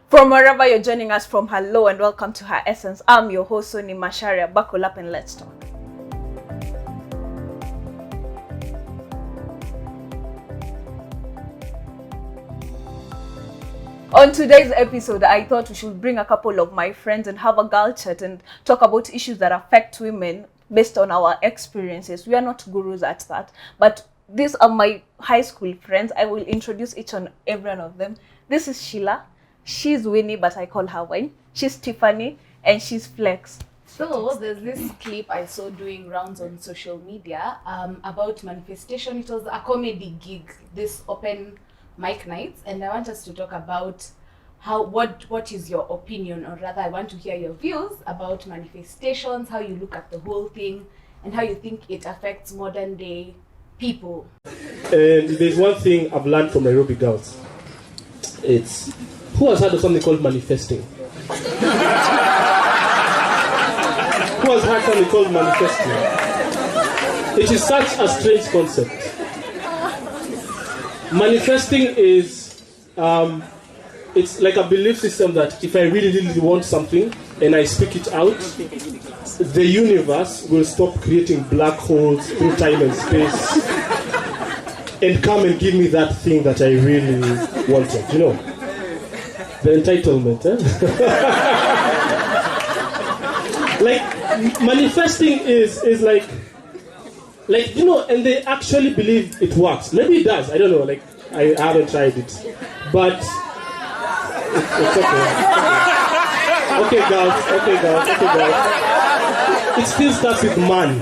From wherever you're joining us from, hello and welcome to Her Essence. I'm your host, Soni Masharia. Buckle up and let's talk. On today's episode, I thought we should bring a couple of my friends and have a girl chat and talk about issues that affect women based on our experiences. We are not gurus at that, but these are my high school friends. I will introduce each and every one of them. This is Sheila. She's Winnie, but I call her Wine. She's Tiffany, and she's Flex. So there's this clip I saw doing rounds on social media about manifestation. It was a comedy gig, this open mic nights, and I want us to talk about what is your opinion, or rather I want to hear your views about manifestations, how you look at the whole thing, and how you think it affects modern day people. And there's one thing I've learned from Nairobi girls. It's, who has heard of something called manifesting? Who has heard something called manifesting? It is such a strange concept. Manifesting is, it's like a belief system that if I really, really want something and I speak it out, the universe will stop creating black holes through time and space and come and give me that thing that I really wanted, you know? The entitlement, Like, manifesting is like, you know, and they actually believe it works. Maybe it does, I don't know, like, I haven't tried it. But, it's okay. Okay, girls. It still starts with man.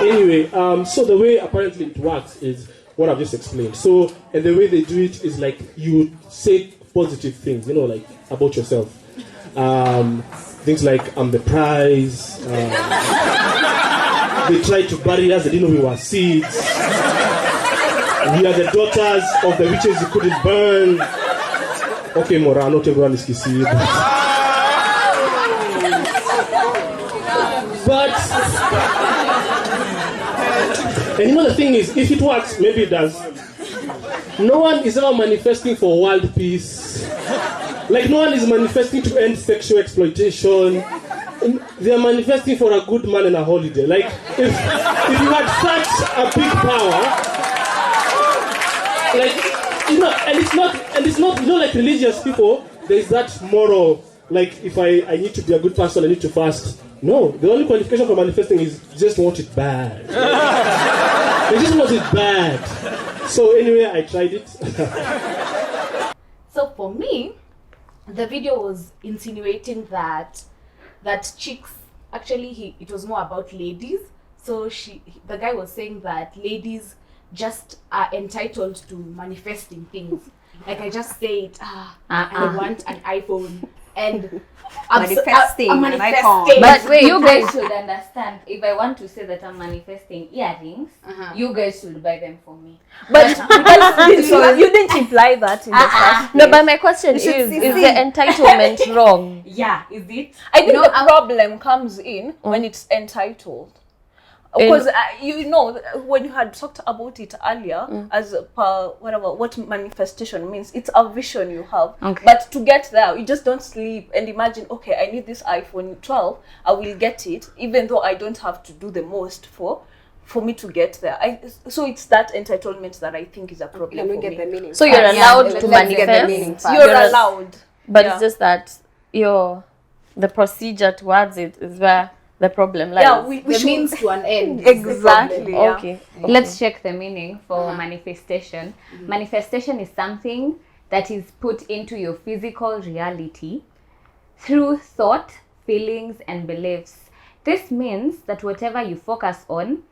Anyway, so the way apparently it works is what I've just explained. So, and the way they do it is like you say positive things, you know, like about yourself. Things like, I'm the prize. They tried to bury us, they didn't know we were seeds. We are the daughters of the witches you couldn't burn. Okay, Mora, not everyone is Kisi. But and you know the thing is, if it works, maybe it does. No one is ever manifesting for world peace. Like, no one is manifesting to end sexual exploitation. They are manifesting for a good man and a holiday. Like, if you had such a big power, like, you know, and it's not, you know, like religious people, there's that moral, like, if I need to be a good person, I need to fast. No, the only qualification for manifesting is just want it bad. They just want it bad. So anyway, I tried it. So for me, the video was insinuating that chicks, actually it was more about ladies. So the guy was saying that ladies just are entitled to manifesting things. Like, I just say it, I want an iPhone. And manifesting. But wait, you guys should understand, if I want to say that I'm manifesting earrings, you guys should buy them for me. But you didn't imply that in the first No, but my question is the entitlement wrong? Yeah, is it? I think the problem comes in when it's entitled. Because you know, when you had talked about it earlier, as per what manifestation means, it's a vision you have. Okay. But to get there, you just don't sleep and imagine, okay, I need this iPhone 12, I will get it, even though I don't have to do the most for me to get there. So it's that entitlement that I think is a problem. Let me get the meaning. So you're allowed to manifest. You're allowed, but it's just that the procedure towards it is where the problem lies. Yeah, we The means to an end. Exactly. Yeah. Okay. Let's check the meaning for manifestation. Manifestation is something that is put into your physical reality through thought, feelings, and beliefs. This means that whatever you focus on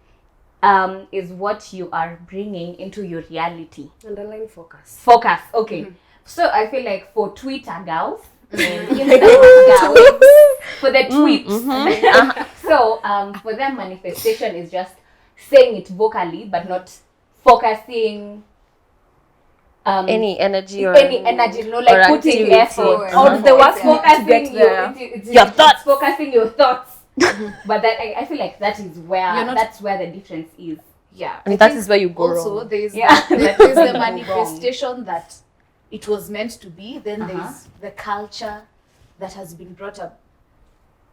is what you are bringing into your reality. Underline focus. Focus. Okay. So I feel like for Twitter girls, for the tweets. So for them, manifestation is just saying it vocally but not focusing any energy or any energy, no, like or putting activity. effort Or the work it's to focusing get there. Your thoughts. focusing your thoughts. But that I feel like that is where You're not- that's where the difference is. Yeah. And I that think is where you go also wrong. there's Yeah. there's the manifestation that it was meant to be. Then there's the culture that has been brought up.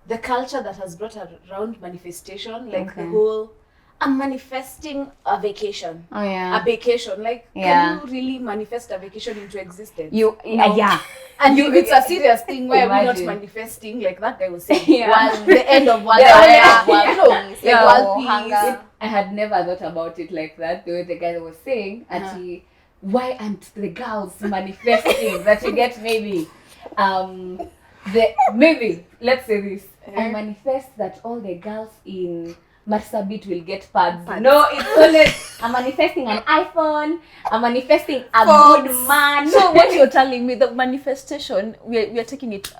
The culture that has brought around manifestation, like the whole, I'm manifesting a vacation. Oh yeah. A vacation, like Yeah. can you really manifest a vacation into existence? Yeah. And if it's a serious thing, why are we not Imagine. manifesting like that guy was saying? Yeah. The end of world, Yeah. like Yeah. world peace. Hunger. I had never thought about it like that. The way the guy was saying, why aren't the girls manifesting that you get maybe, maybe let's say this. I manifest that all the girls in Marsabit will get pads. No, it's always I'm manifesting an iPhone. I'm manifesting a good man. So what you're telling me, the manifestation, we are taking it,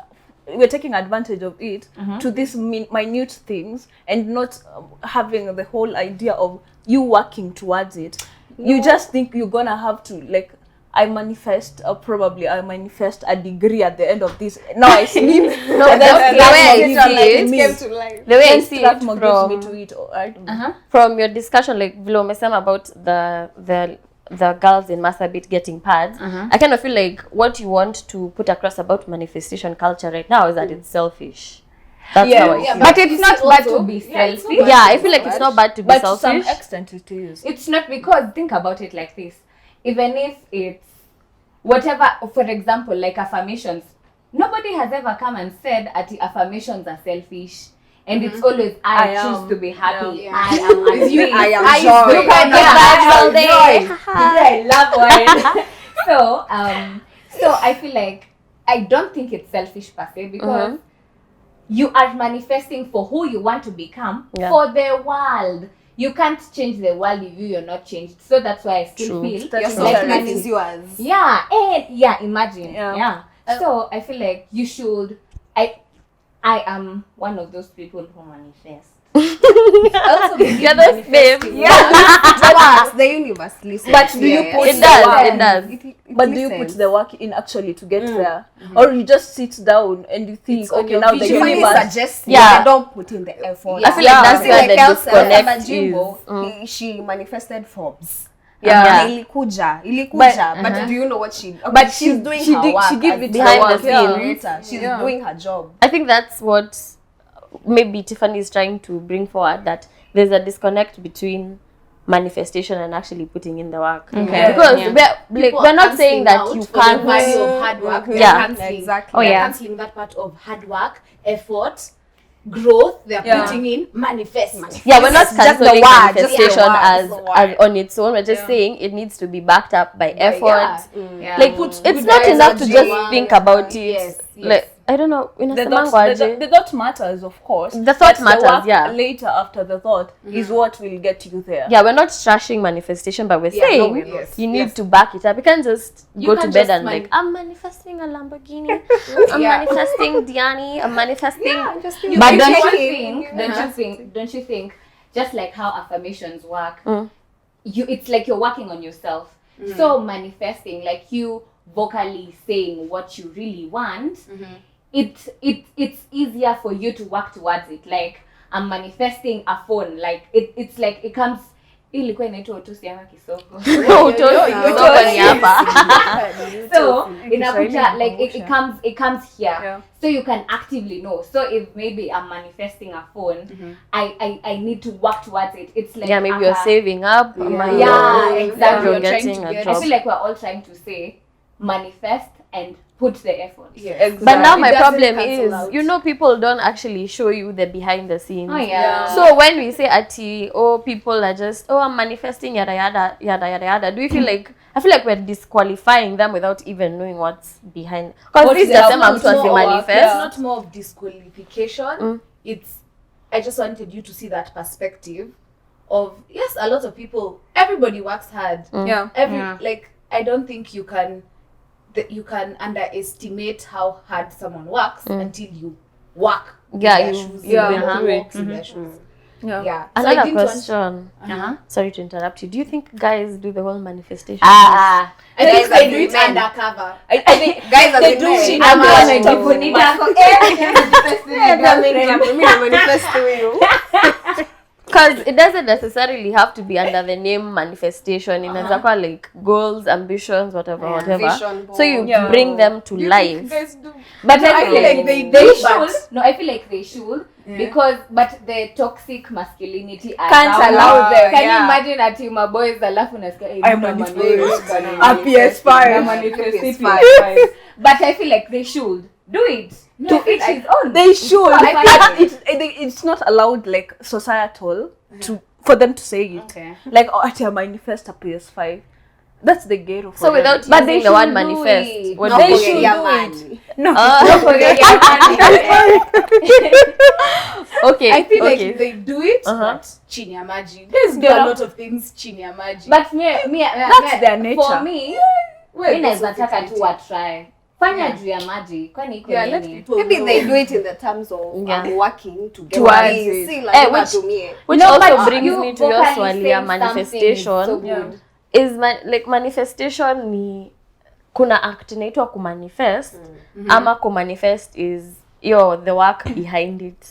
we're taking advantage of it to these minute things and not having the whole idea of you working towards it. You just think you're gonna have to, like, I manifest a degree at the end of this. Now I sleep. No, that's the way I see it. to life. The way I Then see it Strathmore gives from me to it. I don't know. from your discussion, like vile umesema about the girls in Marsabit getting pads, I kind of feel like what you want to put across about manifestation culture right now is that it's selfish. That's how I see it. But it's not bad to be selfish. Yeah, I feel like it's not bad to be But to some selfish. extent it is. It's not, because think about it like this. Even if it's whatever, for example, like affirmations, nobody has ever come and said that the affirmations are selfish. And it's always I choose to be happy. Yeah. I am happy. I am I joy. You can get vibes all day. I love it. So I feel like I don't think it's selfish per se, because you are manifesting for who you want to become for the world. You can't change the world if you're not changed. So that's why I still feel That's Your true. soul like is yours. yeah, and imagine. Yeah. Yeah. So I feel like you should. I am one of those people who manifest. Also, You're the babe. But the universe listens. But do you put It the does, work? it does. But do you put the work in actually to get there, or you just sit down and you think, It's on okay, your now the vision. Somebody universe? suggests Yeah. they don't put in the effort. I feel like that's See, where like the Elsa disconnect Jimbo, is. she manifested Forbes. Yeah. Ilikuja. But- But do you know what But she's doing she her did- work she give as it Behind the the scenes. creator. She's Yeah. doing her job. I think that's what maybe Tiffany is trying to bring forward, that there's a disconnect between manifestation and actually putting in the work. Okay. Because Yeah. we're not saying that you can't can't. value of hard work. They're Yeah. cancelling. Exactly. Oh, They're yeah. cancelling that part of hard work, effort, growth. They're Yeah. putting in manifest. Yeah, we're not Just the cancelling word, just the manifestation word, as, just the as word. on its own. We're just saying it needs to be backed up by effort. Yeah. Like it's not enough to just think about it. Yes, Like I don't know. The thought matters, of course. The thought but matters, the work yeah. later after the thought is what will get you there. Yeah, we're not trashing manifestation, but we're saying we're not. you need to back it up. You can't just go to can't bed just and like, I'm manifesting a Lamborghini. I'm Yeah. manifesting Diani. I'm manifesting. But keep don't you think, just like how affirmations work, it's like you're working on yourself. So manifesting, like you vocally saying what you really want, it's easier for you to work towards it. Like I'm manifesting a phone. Like it's like it comes. Ilikuwa inaitwa utusi ama kisoko. Utosi ni hapa. So inakuja like it comes here. Yeah. So you can actively know. So if maybe I'm manifesting a phone, I need to work towards it. It's like Yeah, maybe you're saving up. Yeah, exactly. You're You're trying getting to a get- I job. feel like we're all trying to say manifest and put the effort. Yes. But now It my doesn't problem cancel is, out. you know, people don't actually show you the behind the scenes. Oh yeah. So when we say ati, oh, people are just, oh, I'm manifesting yada yada yada yada yada. Do you feel like, I feel like we're disqualifying them without even knowing what's behind? Because this Yeah, doesn't it's to more work, manifest. It's not more of disqualification. It's I just wanted you to see that perspective of yes, a lot of people, everybody works hard. Yeah. Like I don't think you can underestimate how hard someone works until you work Yeah, in their you- shoes. yeah, You've been uh-huh. through it in their shoes. Yeah. Yeah. So I Another didn't want- question. Uh-huh. Sorry to interrupt you. Do you think guys do the whole manifestation? Ah, I think Guys they are do it men. undercover. I think Guys are they the do men. shit. I'm But- gonna Because it doesn't necessarily have to be under the name manifestation. Inaweza kuwa like goals, ambitions, whatever. Vision So you Yeah. bring them to life. Guys do. but No, I feel like they they do, should. but- No, I feel like they should because but the toxic masculinity Can't around- allow them. Can you Yeah. imagine ati maboys alafu nasikia I manifest a PS5. PS5. But I feel like they should do it. To each his own. They should. I feel It's not allowed, like, societal for them to say it. Okay. Like, oh, I manifest a PS5. That's the ghetto for So them. without But using they the word should do manifest, it. what No, do they you should think? do it. No. Don't forget your money. Okay. I feel okay. like they do it, Uh-huh. but chini ya maji. Guys do a lot of things chini ya maji. But That's their nature. For me, mi naweza taka tu watry. Fanya juu ya maji. Kwani iko Yeah, let nini? people Maybe know. they do it in the terms of Yeah. working together. Towards Si it. lazima which- atumie. Which No, also but brings you me to your vocally swali ya saying something manifestation. is so good. Is like manifestation ni kuna act inaitwa kumanifest ama kumanifest is the work behind it.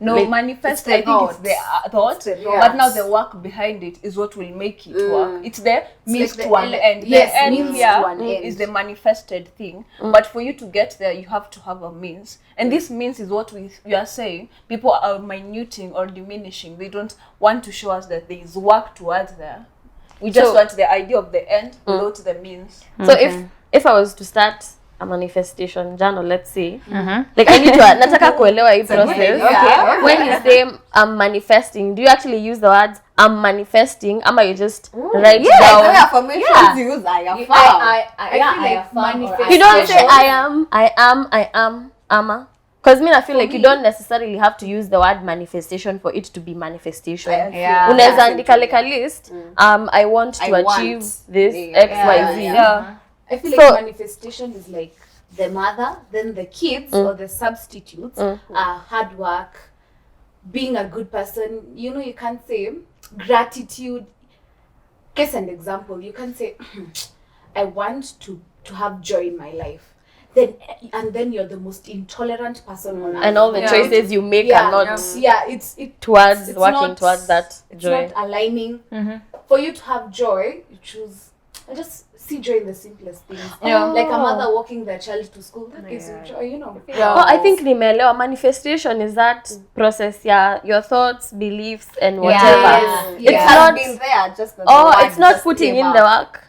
No, Like, manifest, it's the I think it's thought. the thought. It's the But now thoughts. the work behind it is what will make it work. It's the means like to the an end. yes, The end means here to an end. is the manifested thing. But for you to get there, you have to have a means. And this means is what we are saying. People are minuting or diminishing. They don't want to show us that there is work towards there. We just So- want the idea of the end without the means. So if I was to start a manifestation journal, let's say, like I need to nataka kuelewa hii process. Okay. When you say I'm manifesting, do you actually use the words I'm manifesting, ama you just write Yes, down? the affirmations you use are your I feel like affirm or manifestation- You don't say Manifestation. I am, ama. Because I feel like you don't necessarily have to use the word manifestation for it to be manifestation. Yeah. Unaweza andika like a list. I want to I want achieve this the- X, Y, Z. Yeah. I feel So- like manifestation is like the mother, then the kids or the substitutes are hard work, being a good person. You know, you can't say gratitude. Case and example, you can say, I want to have joy in my life. Then you're the most intolerant person on earth. And all the Yeah. choices you make yeah, are not it's towards it's working not- towards that it's joy. not aligning. For you to have joy, you choose. I just see joy in the simplest things. Yeah. Like a mother walking their child to school, that gives you joy, you know. Oh, I think nimeelewa. Manifestation is that process, your thoughts, beliefs, and whatever. Yes. It's Yeah. not. been there, just that Oh, the word it's not just putting came in out. the work.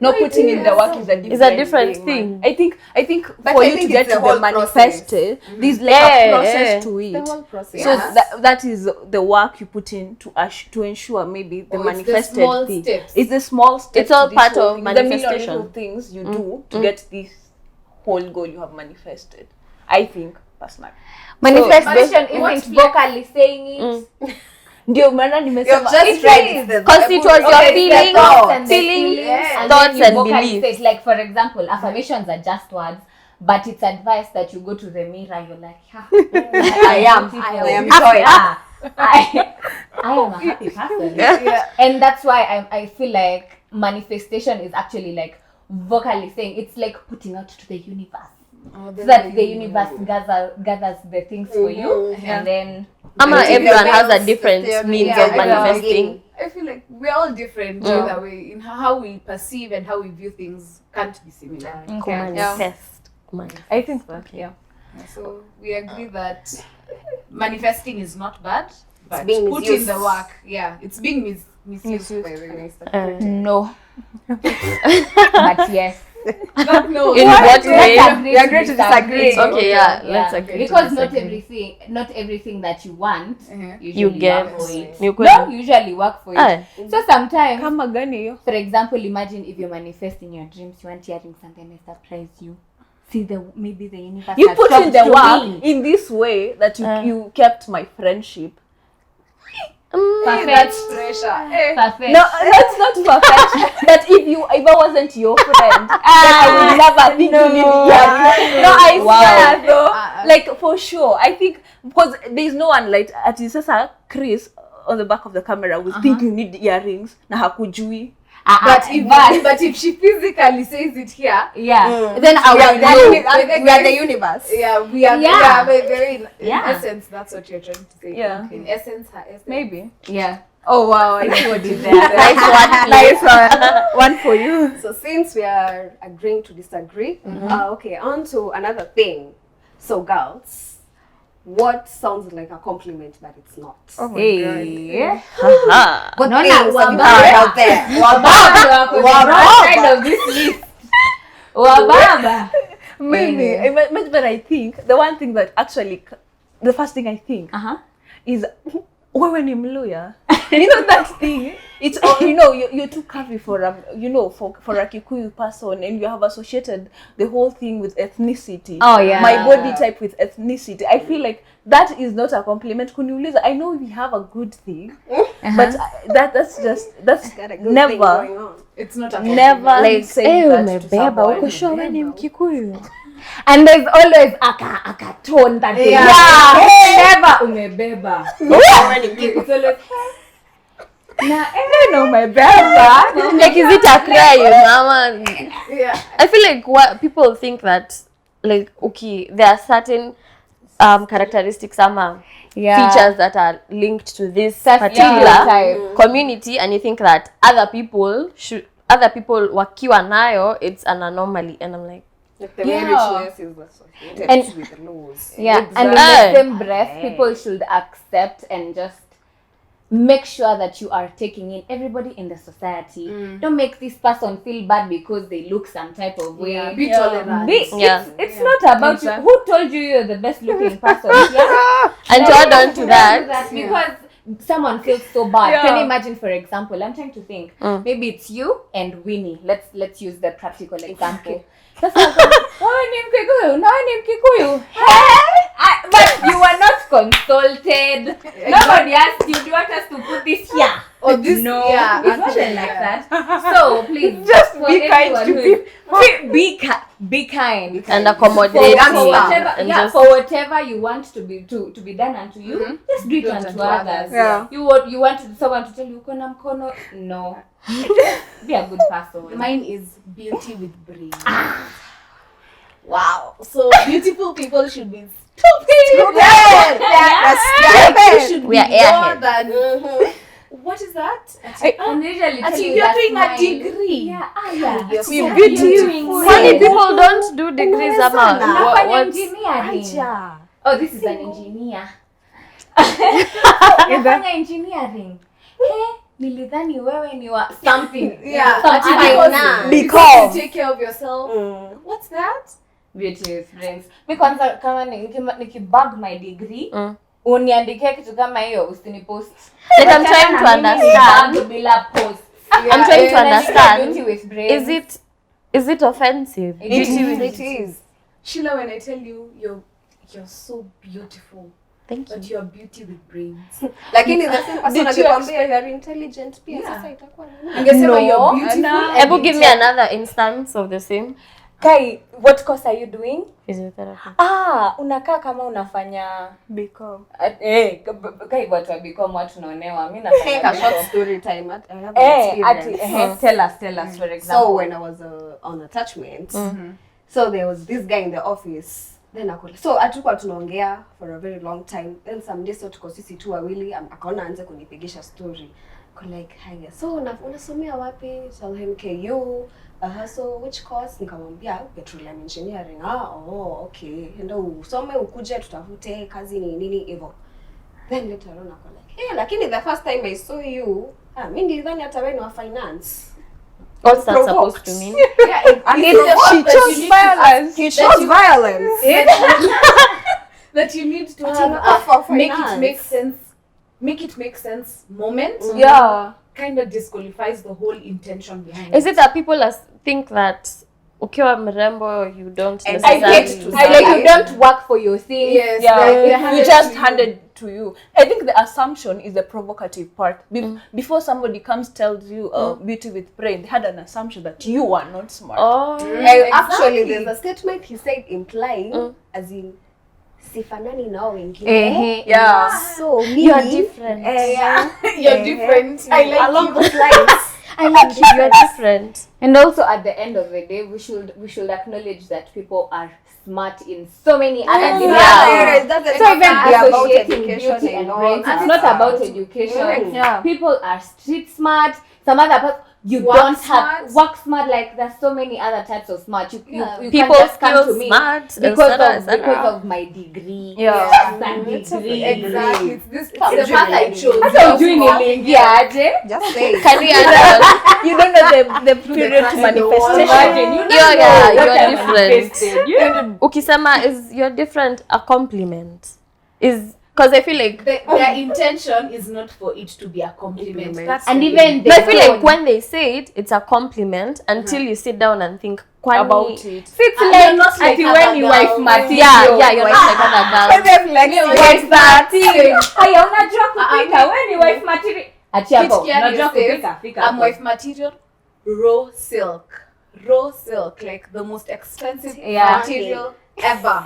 No, putting in the work is a different It's a different man. thing. I think But for I you to think get it's to the whole the manifested, there's like Yeah, a process yeah. to it. The whole process. So Yeah. that is the work you put in to ensure maybe the Oh, it's the manifested small thing. steps. It's the small steps. It's all to this part whole of thing. The million manifestation. little things you do to get this whole goal you have manifested. I think personally. Manifestation What isn't vocally saying it. Ndio maana You've nimesema just read the Because it was your Okay, feeling, the thoughts and the feelings, and thoughts, then you and vocally beliefs. say it. Like for example, affirmations are just words, but it's advice that you go to the mirror. You're like, I am joy. Yeah. I am a happy person. And that's why I feel like manifestation is actually like vocally saying it's like putting out to the universe. So that the universe gathers the things for you, and then Ama It's everyone the has a best different theory. means Yeah, of manifesting. I feel like we're all different either way. In how we perceive and how we view things can't be similar. Manifest. I think that yeah. So we agree that manifesting is not bad, but being put in misused. the work. Yeah, it's being misused by the way. no. But yes. No, In what way? We agree to disagree. Okay, yeah, let's agree to Because disagree. not everything that you want usually You get. work for it. You No, usually work for it. Ah. So sometimes, Kama gani hiyo? for example, imagine if you manifest in your dreams, you want earrings and then they surprise you. See maybe the universe. You has put in talked the to work me. in this way that you kept my friendship. That's pressure. Perfect. No, that's not perfect. That if I wasn't your friend, then I would never think you need earrings. No, I swear though. Like for sure. I think because there's no one like at sasa Chris on the back of the camera would think you need earrings na hakujui. But if she physically says it here, Then I will know. We are the universe. we are Yeah. very in Yeah. essence, that's what you're trying to say. Yeah. In essence, her essence. Maybe. Yeah. Oh wow, I see what you did there. Nice one. Nice one. One for you. So since we are agreeing to disagree, okay, on to another thing. So girls, what sounds like a compliment but it's not? Hey. What No, things have you wababa. heard out there? Side of this list. Wababa. Maybe. But I think the one thing that actually, the first thing I think is wewe ni Mluya. You know that thing? It's you're too curvy for a Kikuyu person, and you have associated the whole thing with ethnicity. Oh, yeah. My body type with ethnicity. I feel like that is not a compliment. Kuniuliza, I know we have a good thing, but that's Got a good thing never going on. It's not a never Like, say that to umebeba, someone. uko sure wewe ni Mkikuyu? And there's always a tone that they never umebeba. It's always No, my baba. Like, is it a cry, mama? Yeah. I feel like what people think that, like, okay, there are certain characteristics, features that are linked to this particular type. community, and you think that other people wakiwa nayo, it's an anomaly, and I'm like, Like the way richness is associated And- with laws. Yeah, and in the same breath, people should accept and just make sure that you are taking in everybody in the society. Don't make this person feel bad because they look some type of way. Be tolerant. It's not about you. Who told you you're the best looking person? Yeah? and to add on to that, Because someone feels so bad. Can you imagine, for example, I'm trying to think. Maybe it's you and Winnie. Let's use the practical example. Sasa wewe ni Mkikuyu, na wewe ni Mkikuyu. But you were not consulted. Nobody asked you, do you want us to put this here? Or this, No, yeah, it wasn't like that. So please, Just for be kind everyone to who is- be kind. and For accommodating, whatever, and yeah, just for whatever you want to be done unto you, just do it unto others. Yeah. You want someone to tell you uko na mkono? No. Be a good person. Mine is beauty with brains. Wow. So beautiful people should be stupid. Stupid. Should We are be more airheads. than what is that? And usually tell you You're that's doing a mine. degree. Yeah, yeah. You're So so beautiful. funny people don't do degrees, Unafanya what's engineering. Oh, this is an engineer. Unafanya engineering. Hey, nilidhani wewe ni wa something. Yeah. Something Finance. Because you take care of yourself. What's that? beauty with brains. Mi kwanza kama nikibug my degree, uniandikie kitu kama hiyo usinipost. Like, I'm trying to understand. Bila post. I'm trying to understand. Beauty with brains. Is it offensive? It is. Sheila, when I tell you you're so beautiful, Thank you. but you're beauty with brains. Lakini the same person Did you akikwambia you are intelligent pia Yeah. sasa itakuwa nini? Angesema you're beautiful. and Able give me another instance of the same. Kai, what course are you doing? Physiotherapy. Unakaa kama unafanya Become. Kai watu wa become watu tunaonewa. Mimi Take a nafanya short Become. story time. I have an experience. Tell us for example. So when I was on attachment, so there was this guy in the office. Then so hatukuwa tunaongea for a very long time. Then some days tuko sisi tu wawili, akaona anze kunipigisha story. Like, haya, so unasomea wapi? Tell him KU. So which course? Nikamwambia petroleum engineering. Okay. Ndio usome ukuje tutafute kazi ni nini hivyo. Then later on ako like, hey, lakini the first time I saw you, mimi nilidhani hata wewe ni wa finance. What's that supposed to mean? Yeah, She chose violence. He chose violence. that you need to Turn have off for make it finance. make sense moment. Yeah. Kind of disqualifies the whole intention behind Is it that people think that ukiwa mrembo you don't And I hate necessarily to I like you don't work for your things. Yes. Yeah, Like, we just handed to you. I think the assumption is the provocative part. Before somebody comes tells you beauty with brain, they had an assumption that you are not smart. Actually, there's a statement he said implying, as in, sifanani nao wengine. Yeah. So You are different. You're different. I like along you. those lines. I like you. You're different. And also at the end of the day, we should acknowledge that people are smart in so many other things. Yeah. That's So even about associating education beauty and and all brains, that. it's not about education. Yeah. People are street smart. Some other people Work don't smart. have work smart. Like there's so many other types of smart. You People can't just come feel to me smart, because etc., because of my degree. Yeah. Degree. Exactly. It's the Come path I join. chose. Hata ujui niliingiaje. Just say. Can we add You don't know the period to manifestation. Imagine, you don't Yeah, know yeah, what you're I different. manifested. You ukisema is you're different a compliment? Is because I feel like Their intention is not for it to be a compliment. That's and the even thing. but I feel like tone. when they say it, it's a compliment until you sit down and think kwani About it. It's you're like not like ati other when you wife girls. material. yeah, you're not like other girls. Wife material. Haya unajua kupika when you wife material. Ati hapo Kitu gani unajua you say? kupika fika. I'm wife material, raw silk. Raw silk, like the most expensive material ever.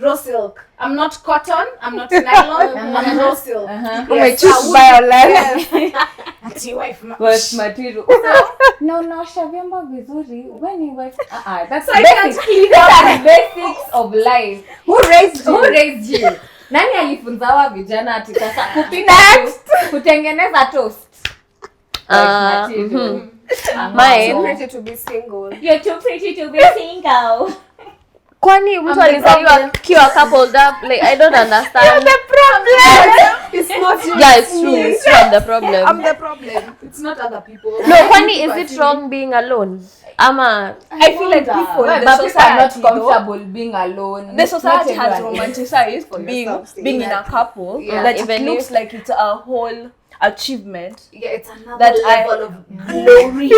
Raw silk. I'm not cotton, I'm not nylon, I'm raw silk. Choose violence. Ati wife Wife material. No, unaosha vyombo vizuri when you wife. That's I can't basic. These are basics of life. Who raised Who raised you? Nani alifunza hawa vijana ati sasa kupika kutengeneza toast? Wife material. Mine. pretty to be single? You're too pretty to be single. Kwani mtu alizaliwa kiwa coupled up? Like I don't understand. It's not you. Yeah, it's true. It's true. I'm the problem. I'm the problem. It's not other people. No, kwani is it wrong being alone? Ama I feel like people, But the people are not society, though, comfortable being alone. the society Not has everyone is. romanticized being in a couple, Yeah. that Even it looks like it's a whole achievement. Yeah, it's another That level of glory.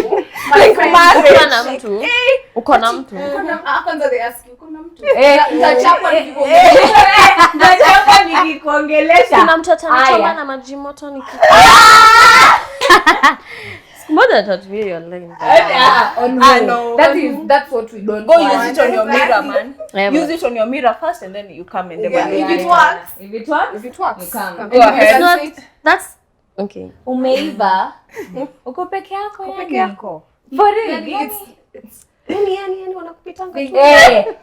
Like marriage. uko na mtu? Uko na mtu? Kwanza they ask you, kuna mtu? Utachapwa nikikuongelesha. Kuna mtoto anachoma Aya. na maji moto Mother taught me your line. No. That's what we don't Go want. use it on your mirror, man. Yeah, Use it on your mirror first, and then you come in the Yeah, mirror. if it works. If it works, If it works. you come. Go ahead. It's not, that's okay. Umeiva. Uko peke yako Peke yani. yako. For real, Yani yani. Yani wanakupitanga tu.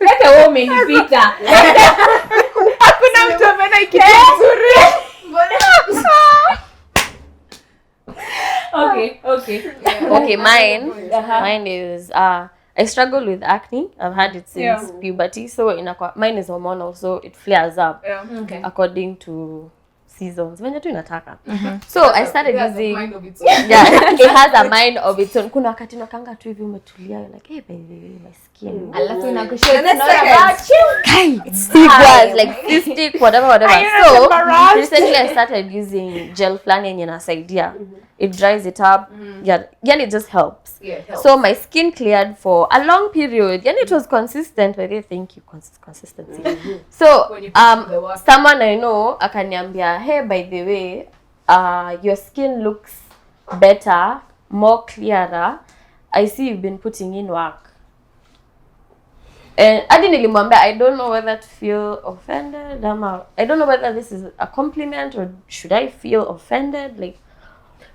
Hata wewe umenipita. Hakuna mtu ameona kitu nzuri. Okay. Okay, mine. Uh-huh. Mine is I struggle with acne. I've had it since Yeah. puberty. So mine is hormonal, so it flares up Yeah. Okay. according to seasons. Venye tu inataka. So I started using Mind of its own. yeah, it has a mind of its own. Kuna wakati unakanga tu hivi umetulia, you're like, hey baby, my skin. Alafu inakushow The it's next not second. about you. It's figures, like cystic, whatever. So recently I started using gel flani yenye inasaidia. It dries it up. Yeah, it just helps. Yeah, it helps. So my skin cleared for a long period. And it was consistent. But thank you, consistency. So When you put the work. someone I know akaniambia, hey, by the way, your skin looks better, more clearer. I see you've been putting in work. And hadi nilimwambia, I don't know whether to feel offended. I don't know whether this is a compliment or should I feel offended? Like,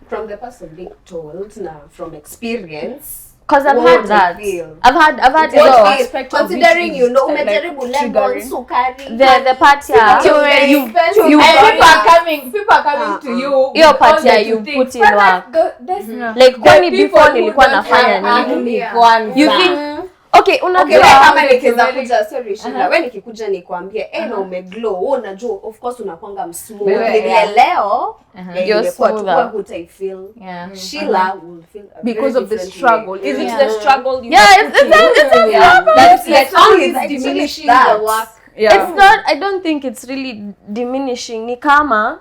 From the person being told now, from experience. because I've What had would that. I feel? I've had What it all. feel? aspect of Considering it you is, know, like, umejaribu lemon, triggering. sukari. The part yeah. You And people are coming to you. Hiyo with part all the yeah, you things. put in But work. there's Like kwani people before who nilikuwa don't nafanya have nini? acne Yeah. kwanza. You think okay, Okay, unajua wewe kama Very- nikiweza kuja, sorry Sheila, wewe nikikuja nikwambie, na umeglow, wewe unajua of course unakwanga msmooth. Wewe, Vile yeah. leo, You're ingekuwa tu smoother. kwa hutaifeel. Yeah. Sheila will feel a Because very of the different struggle. way. Is it Yeah. the struggle you yeah, have it's put in? a struggle. That's Like like only it's actually diminishing that. the work. Yeah. It's not I don't think it's really diminishing. Ni kama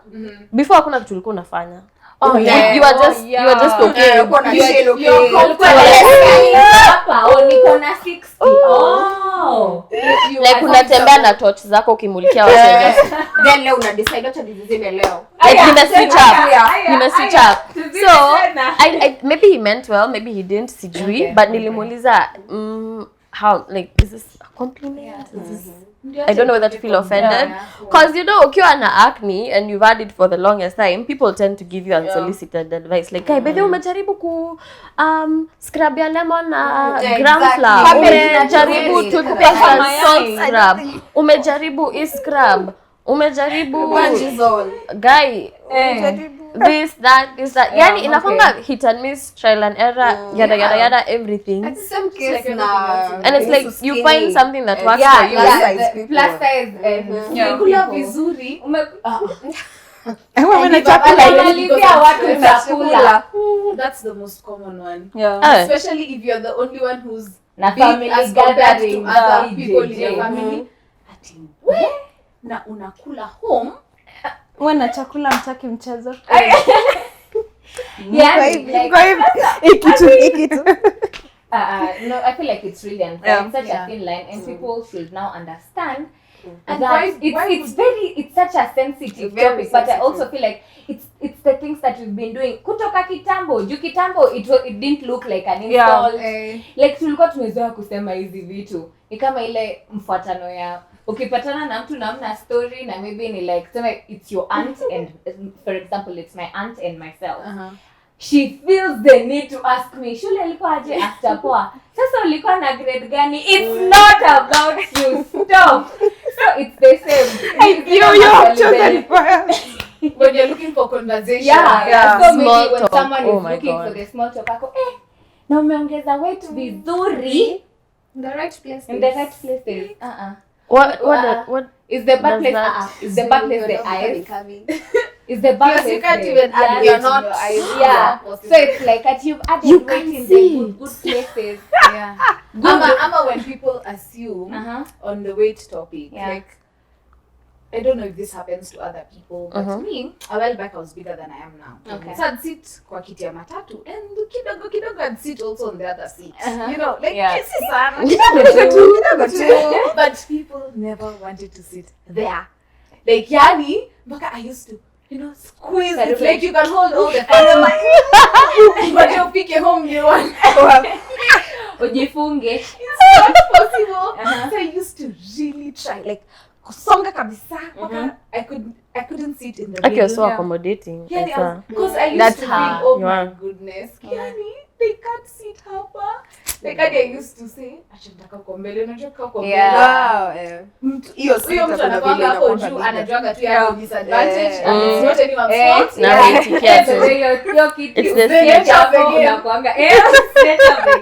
before hakuna kitu ulikuwa unafanya. Oh, You are just okay. Uko na shell, okay. Hapa niko na 60. Like unatembea na torch zako ukimulikia wateja. Then leo una decide acha nizime leo. Like nimeswitch up. So I maybe he meant well, maybe he didn't, sijui, but nilimuuliza how, like, is this a compliment? Is this, I don't know whether to feel offended, because you know, ukiwa na acne and you've had it for the longest time, people tend to give you unsolicited advice, like, hey, baby, umejaribu ku scrub your lemon na gram flour, umejaribu toothpaste and salt scrub, umejaribu scrub, umejaribu guy, this that. Yani inakwanga hit and miss, trial and error, yada everything. At the same case And it's like you find something that works for you. Plus size and kula vizuri. That's the most common one. Especially if you're the only one who's big as compared to other people in your family. Ati we na unakula home. Wana chakula mtaki mchezo. No, I feel like it's really unfair. It's such a thin line, and people should now understand that it's such a sensitive topic. But I also feel like it's the things that we've been doing kutoka kitambo. Juu kitambo it didn't look like an insult. Like tulikuwa tumezoea kusema hizi vitu. Ni kama ile mfuatano ya ukipatana na mtu na mna story na maybe ni like sema it's your aunt and for example it's my aunt and myself. She feels the need to ask me, shule ilikuwa aje after poa? Sasa ulikuwa na grade gani? It's not about you. Stop. So it's the same. You have chosen When you're looking for conversation. So Small maybe when talk. someone Oh is my looking God. for the small talk, ako, na umeongeza weight vizuri In the right place. in the right places. What Is the bad does place? that- Is the bad place the eyes? Is the bad Yes, place? you can't the- even add yeah, weight in your eyes. Yeah. So it's like that you've added You weight can in see the good places. Yeah. Ama when people assume on the weight topic, Yeah. like, I don't know if this happens to other people, but me, a while back I was bigger than I am now. Okay. So I'd sit kwa kiti ya matatu and kidogo I'd sit also on the other seat. You know, like Yeah. kisi sana. But people never wanted to sit there. Like yani, mpaka I used to, you know, squeeze it like you can hold all the fat. But you pick a home new one. Ujifunge. It's not possible. So I used to really try, like kusonga kabisa. I couldn't sit in the Okay, you're middle. so accommodating. Yeah, because I used That's to her. feel, oh You my are. goodness, Kiani, they can't sit hapa. Like I used to say, acha nitaka kwa mbele, unajua kwa mbele. Hiyo Huyo mtu anakuanga hapo juu, anajuaga tu ya disadvantage, and it's not anyone's fault. Na naitikia tu. It's the Set up the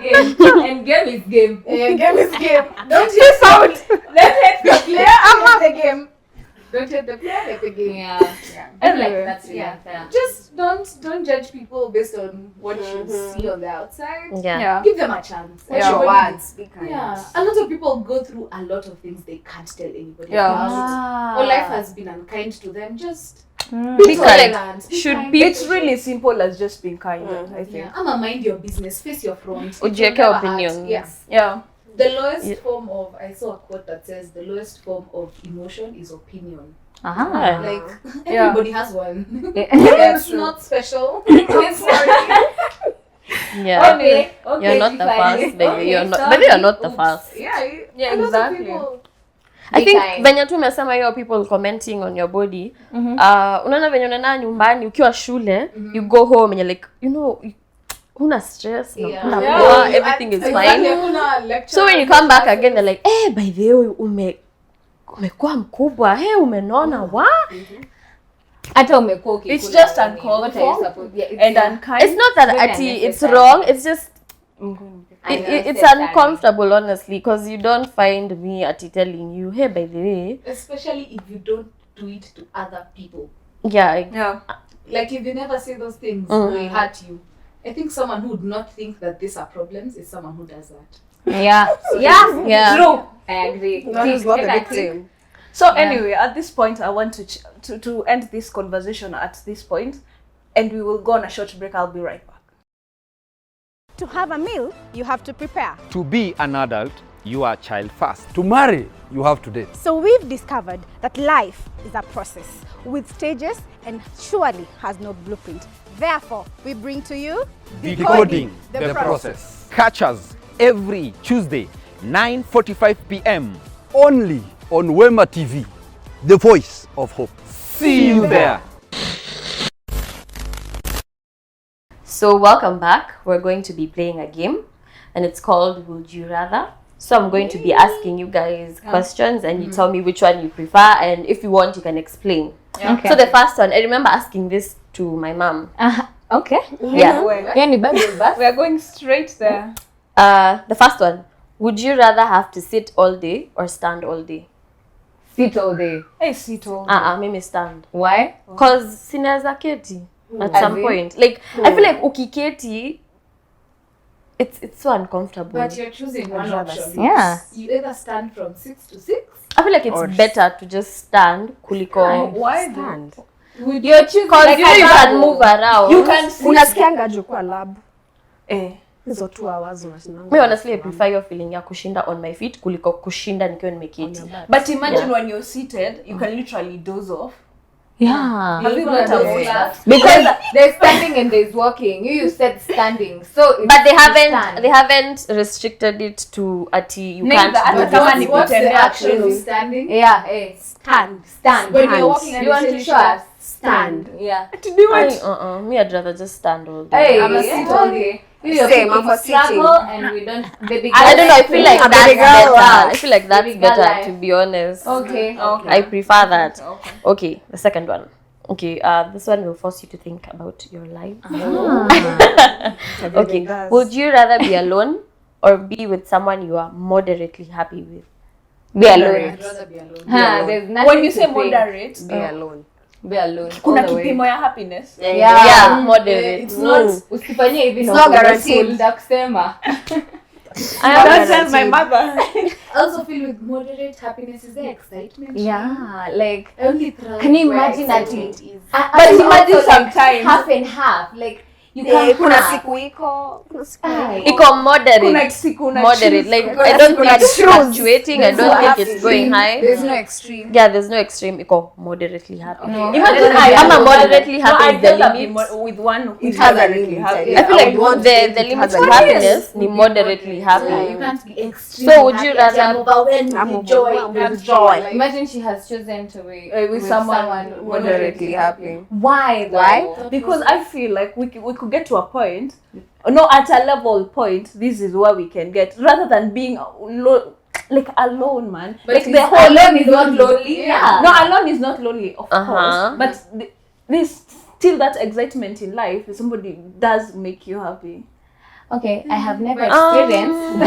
game. And game is game. Game is game. Don't hit sound. Let's hit the player. I'm not the game. Don't hit the player, like the game. Yeah. I feel like that's really unfair. Just don't judge people based on what you see on the outside. Yeah. Give them a chance. Watch your words. Be kind. Yeah, a lot of people go through a lot of things they can't tell anybody Yeah. about. Or life has been unkind to them. Just Be kind. tolerant. Be Should kind. be- It's really simple as just being kind, I think. Yeah, I'ma mind your business. Face your front. It will Ujiweke never hurt. opinions. Yes. Yeah. The lowest form of, I saw a quote that says the lowest form of emotion is opinion. Like everybody has one. It's not special. It's sorry. Yeah. Okay. You're not the first, baby. Okay, You're not. sorry. Baby, you're not the first. Yeah, Yeah, a lot of exactly. people. I think kind. venye tu umesema hiyo people commenting on your body. Unaona venye unaenda nyumbani ukiwa shule, you go home and you're like, you know, huna stress, hakuna poa, everything is fine. So when you come back again, they're like, by the way, umekuwa mkubwa, umenona, wa? Hata umekuwa ukikula It's just nini? uncalled What are you for supposed- yeah, and unkind. It's not that very ati it's unnecessary. wrong, it's just I know, it's necessary. uncomfortable, honestly, because you don't find me ati telling you, hey, by the way, Especially if you don't do it to other people. yeah, Yeah. Like if you never say those things, they hurt you. I think someone who would not think that these are problems is someone who does that. Yeah. yeah. True. I agree. Not as not a Take victim. So anyway, at this point, I want to end this conversation at this point. and we will go on a short break. I'll be right back. To have a meal, you have to prepare. To be an adult, you are child first. To marry, you have to date. So we've discovered that life is a process with stages and surely has no blueprint. Therefore, we bring to you Decoding the process. Catch us every Tuesday, 9:45 p.m. Only on Wema TV, the voice of hope. See you there. So welcome back. We're going to be playing a game and it's called Would You Rather. So I'm going to be asking you guys questions and you tell me which one you prefer, and if you want you can explain. Okay. So the first one, I remember asking this to my mom. Okay. Yeah. Yani baby bus. We are going straight there. The first one, would you rather have to sit all day or stand all day? Sit all day. Hey, Sito. Mimi stand. Why? Cause sinaweza keti at As some in? point. Like I feel like ukiketi, it's so uncomfortable. But you're choosing one option. Yeah. You either stand from 6 to 6. I feel like it's better to just stand kuliko Why stand. You're choosing Cause like you know you a can bubble. move around. You can see. Unasikianga jukwa lab. Eh. Hizo 2 hours unashinanga. Me honestly I prefer your feeling ya kushinda on my feet kuliko kushinda nikiwa nimeketi. But imagine when you're seated, you can literally doze off. Yeah. Have you got about that? Because there's standing and there's walking. You said standing. So it's But they stand. haven't restricted it to ati you Name can't the do other this. kama ni What's the kutembea action of actually. standing? Yeah, stand. When you're walking and You want you're to show us? stand. Yeah. Me I'd rather just stand all day. Hey, I'm a sit sit all day. You're Same, people I'm for struggle sitting. and we don't. Baby I don't know, I feel like A that's baby girl better. life. I feel like that's Baby girl better life. to be honest. Okay. I prefer that. Okay, the second one. Okay, this one will force you to think about your life. Okay, would you rather be alone or be with someone you are moderately happy with? Be alone. I'd rather be alone. There's nothing When you to say think. moderate, Be alone. Be alone. kuna all the way. kipimo ya happiness. Yeah, moderate. It's not usifanyie hivi na not uko guaranteed. school, nitakusema. Don't tell my mother. I also feel with moderate happiness is there excitement. Yeah, like I only thrive can you where imagine that excitement is. But imagine also, like, sometimes. half and half, like you can Kuna have. siku iko. Kuna siku Iko moderate. Kuna siku una Moderate. choose. Like I don't think it's fluctuating. I There's don't no think it's extreme. going high. There's no extreme. Yeah, there's no extreme. Iko moderately happy. No. Imagine I'm a moderately No, happy I'd is the rather be limit. with one who is It has a moderately limit, happy. yeah. I feel I like would want the it limit has of a limit. happiness ni moderately Yeah, happy. you can't be extreme. So would you happy. rather- I'm overwhelmed I'm with joy. overwhelmed and with joy. Like, Imagine she has chosen to be With someone Moderately happy. Why? Though? Why? Because I feel like we could get to a point, no, at a level point, this is where we can get, rather than being like alone, man. But like it's the whole Alone is not lonely. Yeah. No, alone is not lonely, of Uh-huh. course. But there's still that excitement in life. If somebody does make you happy. Okay, I have never experienced.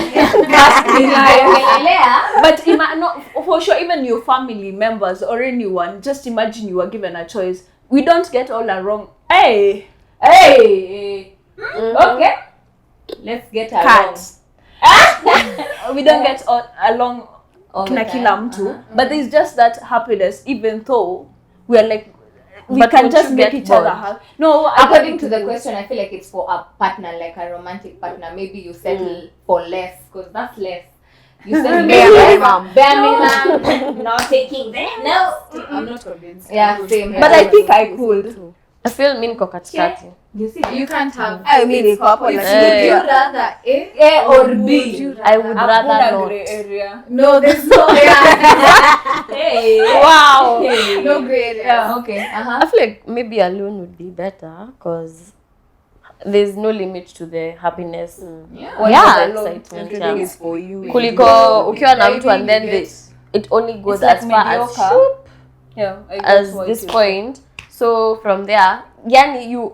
But no, for sure, even your family members or anyone, just imagine you were given a choice. We don't get all along. Hey, Hey. Okay. Let's get along. cat. We don't get all along All the na time. kila mtu, but there's just that happiness, even though we are like, we But can would just you make get each other bored? happy. No, According to the question, I feel like it's for a partner, like a romantic partner. Maybe you settle for less, because that's less. You settle Bare for minimum. bare minimum, not taking that. No. I'm not convinced. Yeah, same. but I think I could. I feel mi niko katikati. you see. You can't have. I mean, it's couple. Would Like, Hey. you rather A? A or B. I would rather Hakuna not. gray area. No, there's no Hey, Wow. no gray area. Okay. I feel like maybe alone would be better because there's no limit to the happiness. Or Yeah. the excitement. everything Yeah. is for you. Kuliko ukiwa na mtu and then you the, get- it only goes It's like as far as mediocre. shoop, Yeah, I get as what this you- point. So from there, yani you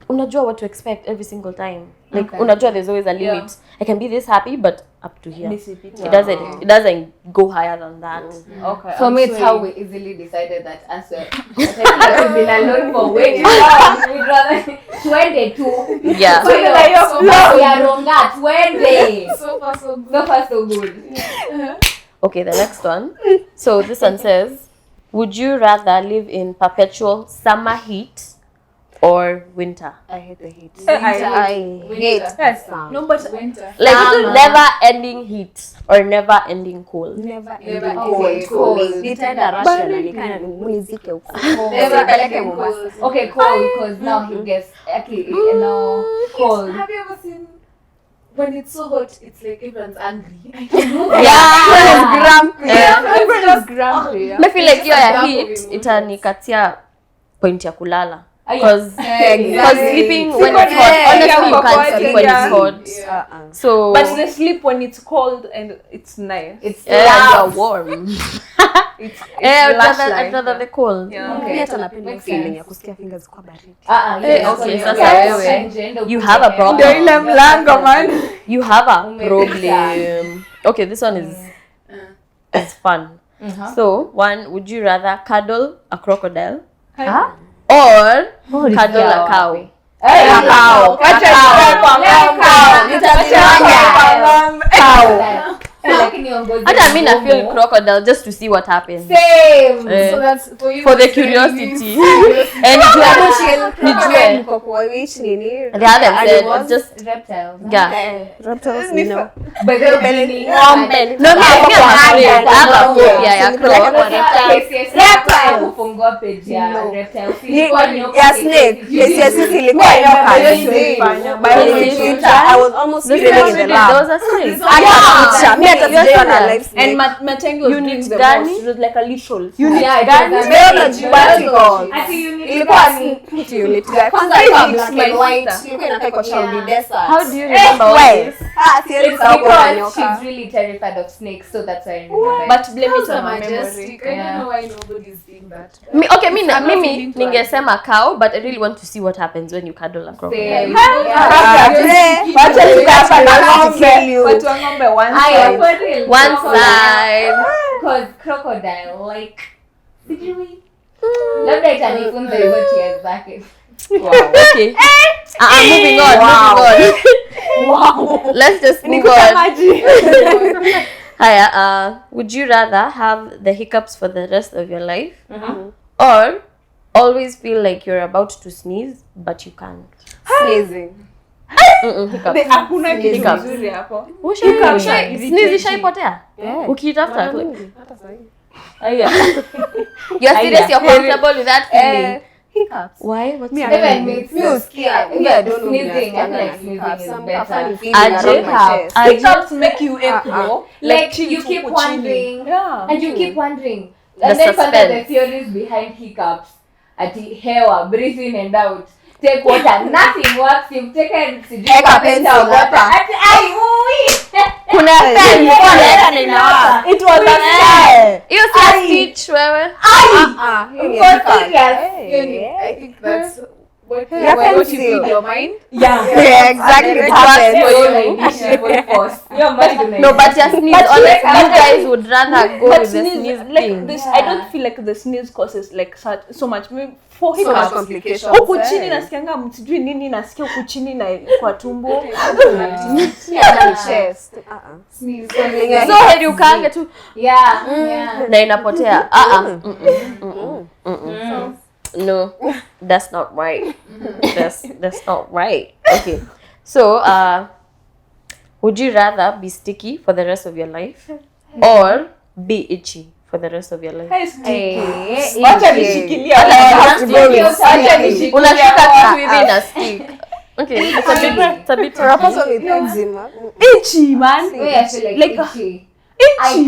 unajua what to expect every single time. Like Okay. unajua there's always a limit. Yeah. I can be this happy but up to here. Nisipite. It doesn't go higher than that. Okay. For I'm me, it's sorry. how we easily decided that answer. But I feel like we've been alone for way too long. We'd rather 22. Yeah. So we are wrong at 20. So far, so good. So far, so good. Okay, the next one. So this one says, would you rather live in perpetual summer heat or winter? I hate the heat. I hate yes. sun. No, but Winter. Like never ending heat or never ending cold. Never Never ending ending cold. cold. Nitaenda Russia na nikana nimulizike huko. Never Nipeleke ending Mombasa. cold. Okay, cold, because now he gets no cold. Have you ever seen when it's so hot, it's like everyone's angry? I don't know. Everyone's grumpy. I feel like hiyo ya Just a heat double itanikatia point ya kulala. Ah, yeah. Because sleeping when it's hot, honestly you can't sleep when it's hot. So but they sleep when it's cold and it's nice. It's you're warm. It's I'd rather the cold. Yeah. Mimi hata napenda hiyo feeling ya kusikia fingers kwa baridi. Okay, sasa wewe, you have a problem. Ndio ile mlango man. You have a problem. Okay, this one is fun. So, one, would you rather cuddle a crocodile or cuddle a cow? Hata mimi na feel crocodile just to see what happens. Same. So that's For the curiosity. And nijue. They haven't said, it's just reptiles. yeah. Reptiles, you know. But they're really No, me I have a phobia ya croc. kufungua page ya reptiles. Ya snake. Sisi ilikuwa nyoka. I was almost feeling in the lab. Those are snakes. Mimi hata sijaona live snake. And Matengi was doing the gani? most. It was like a literal. Ilikuwa ni unit gani? Kwanza ilikuwa black and white. Ilikuwa inakaa iko Shauri Desert. How do you remember all this? Siwezi It's sahau kwa because nyoka. she's really terrified of snakes, so that's why I remember. But blame it on my majestic. memory. I don't know why nobody's seeing that. Okay, mimi ningesema cow, but I really want to see what happens when you cuddle a crocodile. Wacha tukapa na ng'ombe. Watu wa ng'ombe one side. One side. Because crocodile, like, sijui. Labda itanifunza hizo tears zake. Okay. Moving on. Wow. Let's just move on. Hiya, would you rather have the hiccups for the rest of your life or always feel like you're about to sneeze but you can't? Sneezing. Hiccups. Hakuna kitu Hiccups. nzuri hapo. Sneeze ishaipotea? Ukitafuta tu. Hata sahi. You're serious, you're comfortable with that feeling? Hiccups. Why? What's Me, Even with me usikia. Me, I don't know. sneezing, I feel like Hiccups. sneezing is Some better. funny feeling around my chest. Hiccups make you echo. Like chini you keep tuko chini. wondering, Yeah. and you keep wondering, The and then further the suspense. theories behind hiccups. Ati hewa, breathe in and out. Take water, nothing works. You've taken Eka pencil water. hapa. Ati ai ui. Kuna pen Eka ninawa. It was a hiyo si stitch wewe. Hiyo ni hiccup. I think that's what Yeah, what you pencil. feed your mind. Yeah, exactly. It happens. No, but your sneeze, honestly, you guys would rather go But with the sneeze, sneeze like thing. this, I don't feel like the sneeze causes like so much. For So much hiccups, complications. huku chini nasikianga msijui nini, nasikia huku chini na kwa tumbo. Chest. So heri ukaange tu Yeah, yeah. na inapotea. No, that's not right. That's not right. Okay. So, would you rather be sticky for the rest of your life or be itchy for the rest of your life? Wacha nishikilia. Unashika kitu hivi na stick. Okay, it's a bit Unapaswa ni nzima. Itchy man. Wait, I feel like itchy.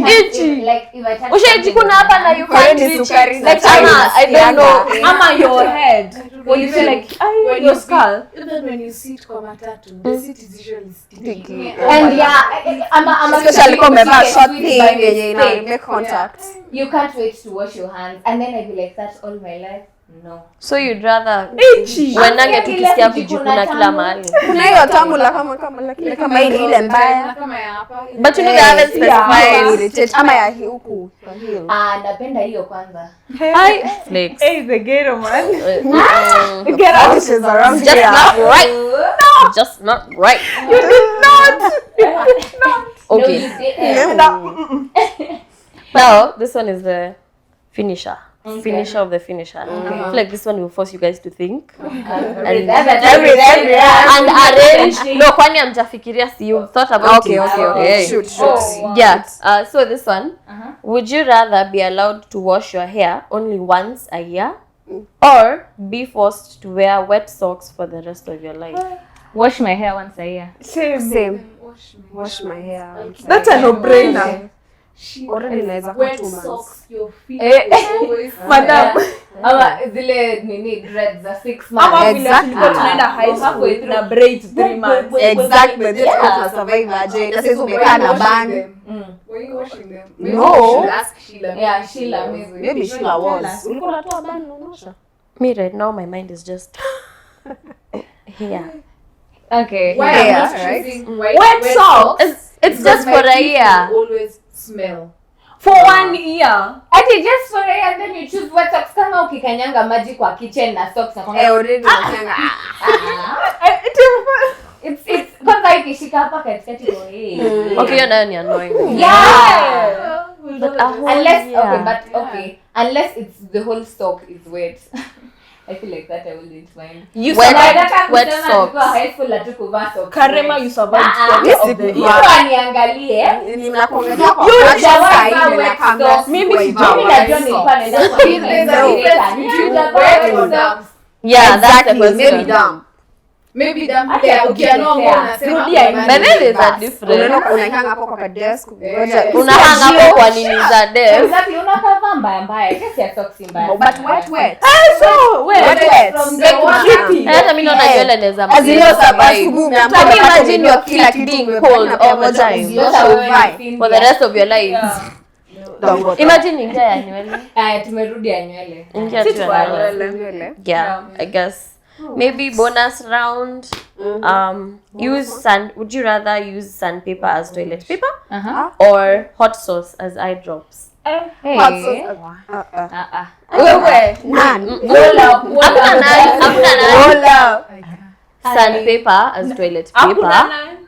itchy. Like if I touch Ushaijikuna hapa na you can't Already reach sukari it. na Like chai I don't know. Ama your head. When you feel like your skull. Even when you sit kwa matatu, the seat is usually sticky. and yeah, I'm Especially kama umevaa short thing yenye ina make contact. You can't wait to wash your hands, and then I'd be like, that's all my life. No. So you'd rather Itchy. wenange tukisikia kujikuna kila mahali. Kuna hiyo tamu la kama hii ni ile mbaya. Kama ya hapa. But you know they haven't specified. Irritate ama ya huku. Napenda hiyo kwanza. Hi, Flakes. Hey, the ghetto man. Get out. She's around Just here. not right. No. Just not right. You did not. You did not. Okay. No, you didn't. Now, this one is the finisher. finisher of the finisher. I feel like this one will force you guys to think. And arrange. No, kwani amjafikiria, si you thought about it. Okay. Shoot. Yeah. So this one, would you rather be allowed to wash your hair only once a year, or be forced to wear wet socks for the rest of your life? Wash my hair once a year. Same. Wash my hair. That's a no-brainer. Already naweza kwa Wet 2 months. socks, your feet always Madam. ama zile nini dreads za 6 months. Ama vile Exactly. tulikuwa tunaenda high school na braids 3 months. Exactly. Tuna survive aje. Na sasa umekaa na band. Were you washing them? No. Maybe you should ask Sheila. Yeah, Sheila maybe. Maybe Sheila was. Ulikuwa unatoa band unaosha? Me right now, my mind is just here. Okay. Why Yeah, am I not right? choosing Wet socks? It's Because just my for a feet year. will always smell. For 1 year. Ati just for a year and then you choose wet socks kama ukikanyanga maji kwa kitchen na socks na kwanga. Already unachanga. It's kwanza ikishika hapa katikati kwa hii. Okay, you're nayo ni annoying. Yeah. But a whole Unless year. unless it's the whole sock is wet. I feel like that I wouldn't mind. You Wet- survived. wet Kusema socks. tulikuwa high school hatukuvaa socks. Karema, you survived Yes, quarter of the it- year. Mtu aniangalie. Ninakuongezea kwa You fashion hujawahi side vaa na wet kanga socks. Mimi sikuwahi sijui vaa Mimi wet najua socks. nilikuwa naenda kwa There's a difference between Wet wet socks. socks. Yeah, that's the Exactly. question. Maybe dumb. Maybe damn Hata there ya ukianua nguo kujitetea. unasema Rudia kuna But then nini there's a basi. difference. Unaihanga hapo kwa desk. Unahanga hapo kwa nini za desk. Exactly, unakavaa mbaya. Kesi ya socks si mbaya. But wet. So, wait. From Like the water. creepy. Hata mimi naona nywele naweza As in maliza asubuhi survive. umeamka Can you unapata imagine your kila feet kitu being umepaka cold na all the pamoja time uziosha uvae. for the rest of your life? Don't Imagine ingia ya nywele. Tumerudi ya nywele. Ingia tu ya nywele. Yeah, I guess. Maybe bonus round. Would you rather use sandpaper as toilet paper or hot sauce as eye drops? Hey. Wewe. None. Sandpaper as toilet Hakuna paper nani.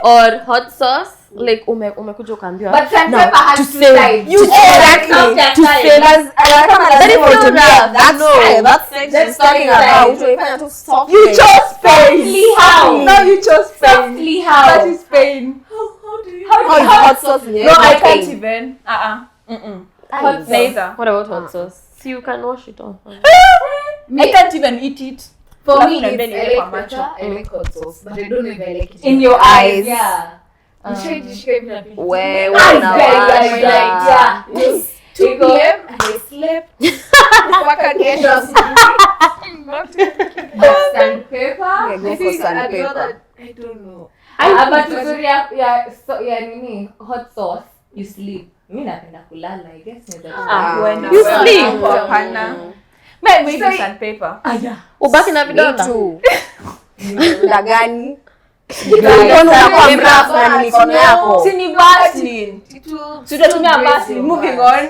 or hot sauce, like umekuja ukaambiwa But sandpaper has two save- sides. you Exactly. to save That is too rough. That's talking about. Unaifanya tu soft. You chose pain. Softly how? No, you chose pain. Softly how? That is pain. How is hot sauce in No, I it? can't even. Hot sauce. Neither. What about hot sauce? See, you can wash it off. I can't even eat it. For Alafu me, niambie it's, niweke I kwa like macho. pepper, I like hot sauce, but I don't know if I like it In your eyes. Yeah. Nishajishika hivi na vitu. Wewe Eyes, unawasha. yeah. 2 p.m. I slept. Mpaka kesho asubuhi. Sandpaper. Go for sandpaper. I don't know. But uzuri ya nini hot sauce, you sleep. Mimi napenda kulala, I guess naweza. You sleep. Hapana. Maybe so sandpaper. Ubaki na vidonda. Muda gani? Vidonda. Unakuwa mrafu na mikono yako. Si ni Vaseline. Tutatumia Vaseline. Moving on.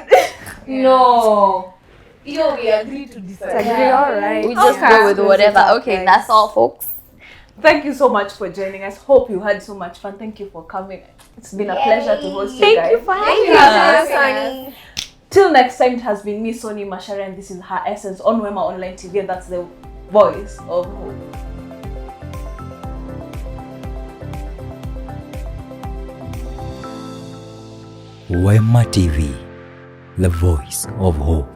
No. Yo, we agree to disagree. Agree, all right. We just go with whatever. Okay, that's all, folks. Thank you so much for joining us. Hope you had so much fun. Thank you for coming. It's been a pleasure to host you guys. Thank you, Sunny. Till next time, it has been me, Soni Mashara, and this is Her Essence on Wema Online TV, and that's the voice of hope. Wema TV, the voice of hope.